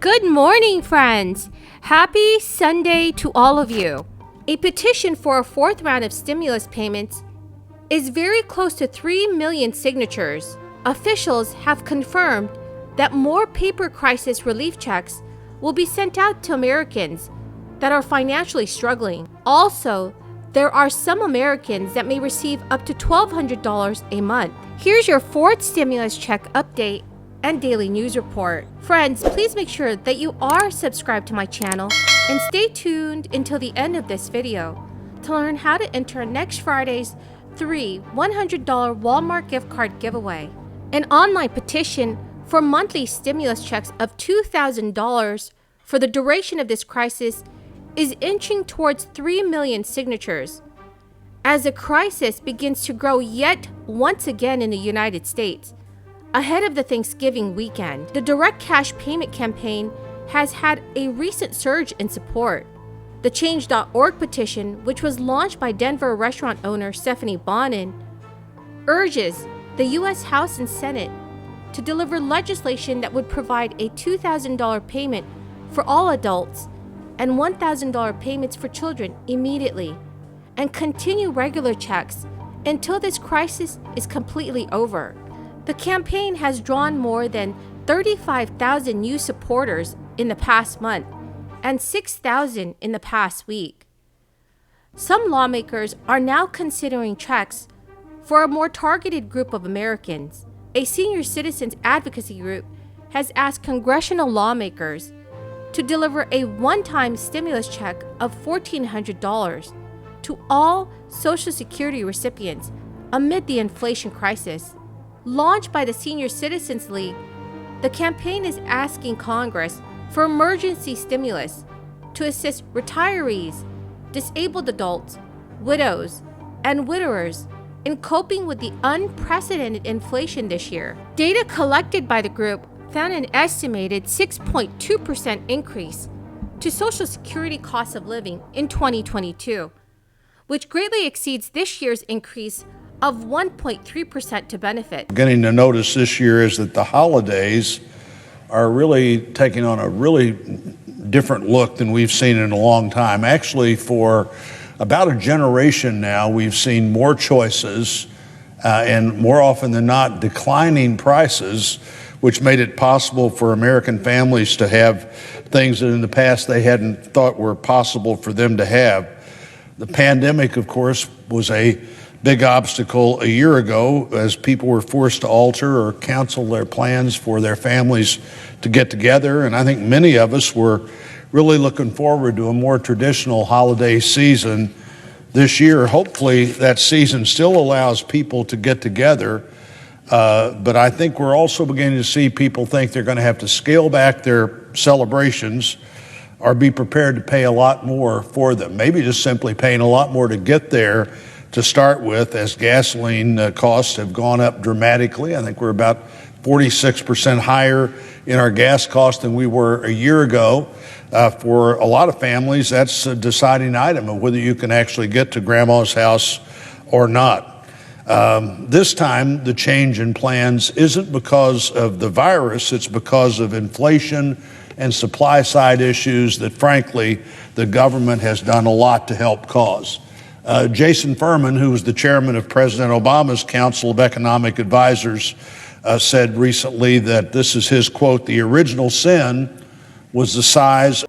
Good morning, friends! Happy Sunday to all of you. A petition for a fourth round of stimulus payments is very close to 3 million signatures. Officials have confirmed that more paper crisis relief checks will be sent out to Americans that are financially struggling. Also, there are some Americans that may receive up to $1,200 a month. Here's your fourth stimulus check update and daily news report. Friends, please make sure that you are subscribed to my channel and stay tuned until the end of this video to learn how to enter next Friday's $100 Walmart gift card giveaway. An online petition for monthly stimulus checks of $2,000 for the duration of this crisis is inching towards 3 million signatures as the crisis begins to grow yet once again in the United States. Ahead of the Thanksgiving weekend, the direct cash payment campaign has had a recent surge in support. The Change.org petition, which was launched by Denver restaurant owner Stephanie Bonin, urges the U.S. House and Senate to deliver legislation that would provide a $2,000 payment for all adults and $1,000 payments for children immediately, and continue regular checks until this crisis is completely over. The campaign has drawn more than 35,000 new supporters in the past month and 6,000 in the past week. Some lawmakers are now considering checks for a more targeted group of Americans. A senior citizens advocacy group has asked congressional lawmakers to deliver a one-time stimulus check of $1,400 to all Social Security recipients amid the inflation crisis. Launched by the Senior Citizens League, the campaign is asking Congress for emergency stimulus to assist retirees, disabled adults, widows, and widowers in coping with the unprecedented inflation this year. Data collected by the group found an estimated 6.2% increase to Social Security cost of living in 2022, which greatly exceeds this year's increase of 1.3% to benefit. Beginning to notice this year is that the holidays are really taking on a really different look than we've seen in a long time. Actually, for about a generation now, we've seen more choices and more often than not declining prices, which made it possible for American families to have things that in the past they hadn't thought were possible for them to have. The pandemic, of course, was a big obstacle a year ago as people were forced to alter or cancel their plans for their families to get together. And I think many of us were really looking forward to a more traditional holiday season this year. Hopefully that season still allows people to get together. But I think we're also beginning to see people think they're going to have to scale back their celebrations or be prepared to pay a lot more for them. Maybe just simply paying a lot more to get there to start with, as gasoline costs have gone up dramatically. I think we're about 46% higher in our gas cost than we were a year ago. For a lot of families, that's a deciding item of whether you can actually get to grandma's house or not. This time, the change in plans isn't because of the virus, it's because of inflation and supply side issues that, frankly, the government has done a lot to help cause. Jason Furman, who was the chairman of President Obama's Council of Economic Advisors, said recently that this is his quote, "The original sin was the size."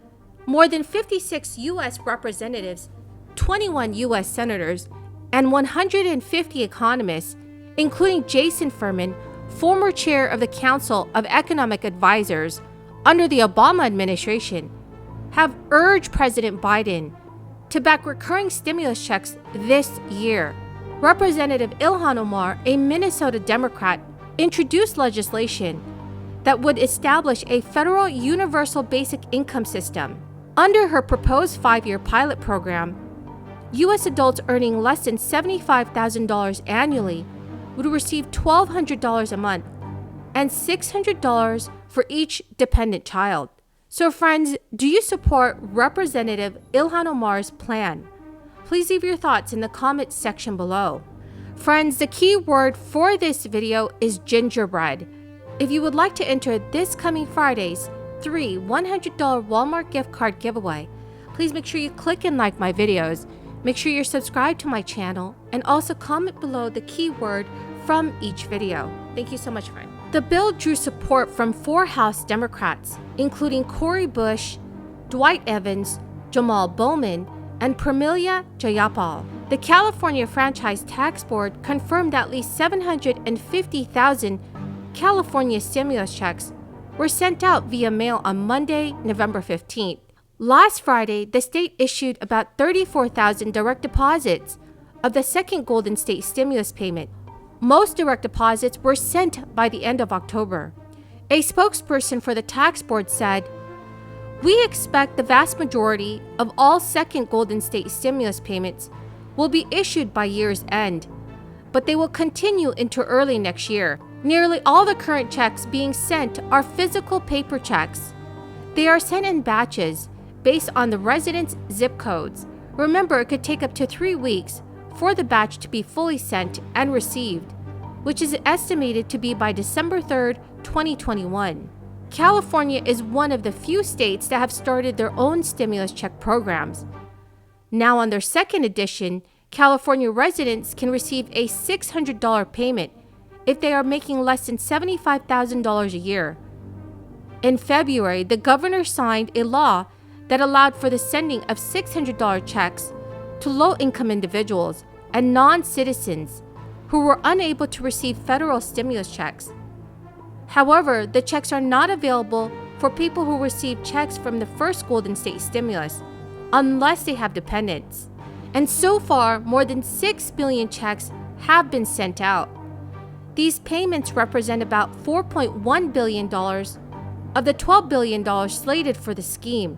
More than 56 U.S. representatives, 21 U.S. senators, and 150 economists, including Jason Furman, former chair of the Council of Economic Advisors under the Obama administration, have urged President Biden to back recurring stimulus checks this year. Representative Ilhan Omar, a Minnesota Democrat, introduced legislation that would establish a federal universal basic income system. Under her proposed 5-year pilot program, U.S. adults earning less than $75,000 annually would receive $1,200 a month and $600 for each dependent child. So friends, do you support Representative Ilhan Omar's plan? Please leave your thoughts in the comments section below. Friends, the key word for this video is gingerbread. If you would like to enter this coming Friday's 3 $100 Walmart gift card giveaway. Please make sure you click and like my videos. Make sure you're subscribed to my channel and also comment below the keyword from each video. Thank you so much, friend. The bill drew support from 4 House Democrats, including Cori Bush, Dwight Evans, Jamal Bowman, and Pramila Jayapal. The California Franchise Tax Board confirmed at least 750,000 California stimulus checks were sent out via mail on Monday, November 15th. Last Friday, the state issued about 34,000 direct deposits of the second Golden State stimulus payment. Most direct deposits were sent by the end of October. A spokesperson for the tax board said, "We expect the vast majority of all second Golden State stimulus payments will be issued by year's end, but they will continue into early next year. Nearly all the current checks being sent are physical paper checks. They are sent in batches based on the residents' zip codes. Remember, it could take up to 3 weeks for the batch to be fully sent and received, which is estimated to be by December 3rd, 2021. California is one of the few states that have started their own stimulus check programs. Now, on their second edition, California residents can receive a $600 payment if they are making less than $75,000 a year. In February, the governor signed a law that allowed for the sending of $600 checks to low-income individuals and non-citizens who were unable to receive federal stimulus checks. However, the checks are not available for people who receive checks from the first Golden State stimulus unless they have dependents. And so far, more than 6 billion checks have been sent out. These payments represent about $4.1 billion of the $12 billion slated for the scheme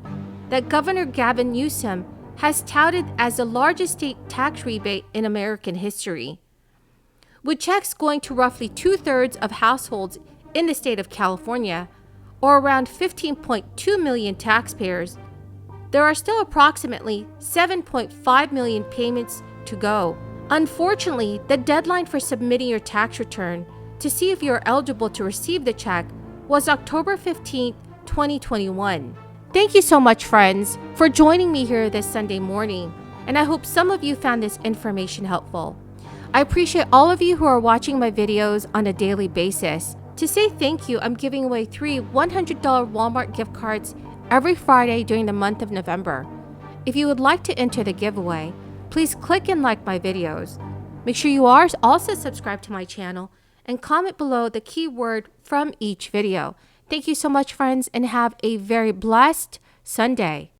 that Governor Gavin Newsom has touted as the largest state tax rebate in American history. With checks going to roughly 2/3 of households in the state of California, or around 15.2 million taxpayers, there are still approximately 7.5 million payments to go. Unfortunately, the deadline for submitting your tax return to see if you are eligible to receive the check was October 15, 2021. Thank you so much, friends, for joining me here this Sunday morning, and I hope some of you found this information helpful. I appreciate all of you who are watching my videos on a daily basis. To say thank you, I'm giving away 3 $100 Walmart gift cards every Friday during the month of November. If you would like to enter the giveaway, please click and like my videos. Make sure you are also subscribed to my channel and comment below the keyword from each video. Thank you so much, friends, and have a very blessed Sunday.